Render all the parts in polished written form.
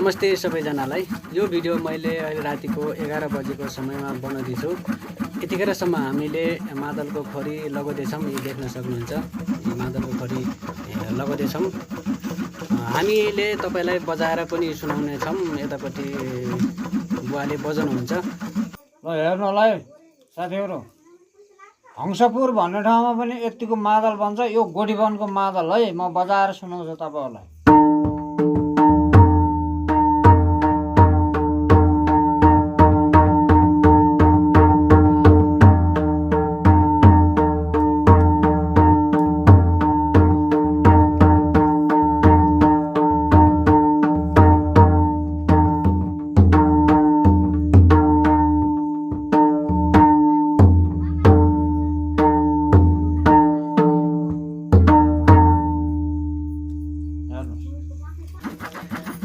नमस्ते सबैजनालाई। यो भिडियो मैले अहिले रातिको 11 बजेको समयमा बनाउँदैछु। यतिखेरसम्म हामीले मादलको खोरी लगाउँदैछौँ। यो देख्न सक्नुहुन्छ, यो मादलको खोरी लगाउँदैछौँ। हामीले तपाईलाई बजाएर पनि सुनाउने छौँ। यतापट्टि बुवाले बजाउनुहुन्छ। ल हेर्नुलाई साथीहरू, हंसपुर भन्ने ठाउँमा पनि यतिको मादल बन्छ। यो गोठीवनको मादल है, म बजाएर सुनाउँछु तपाईँहरूलाई।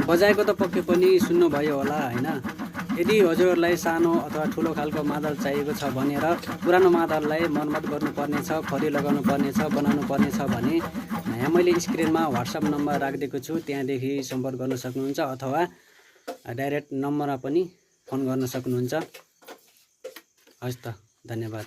बजाएको त पक्कै पनि सुन्नुभयो होला हैन। यदि हजुरहरूलाई सानो अथवा ठुलो खालको मादल चाहिएको छ भनेर पुरानो मादललाई मर्मत गर्नुपर्ने छ, खोरी लगाउनु पर्ने छ, बनाउनु पर्ने छ भने यहाँ मैले स्क्रिनमा व्हाट्सएप नम्बर राखिदिएको छु। त्यहाँदेखि सम्पर्क गर्न सक्नुहुन्छ अथवा डाइरेक्ट नम्बरमा पनि फोन गर्न सक्नुहुन्छ। हस् त, धन्यवाद।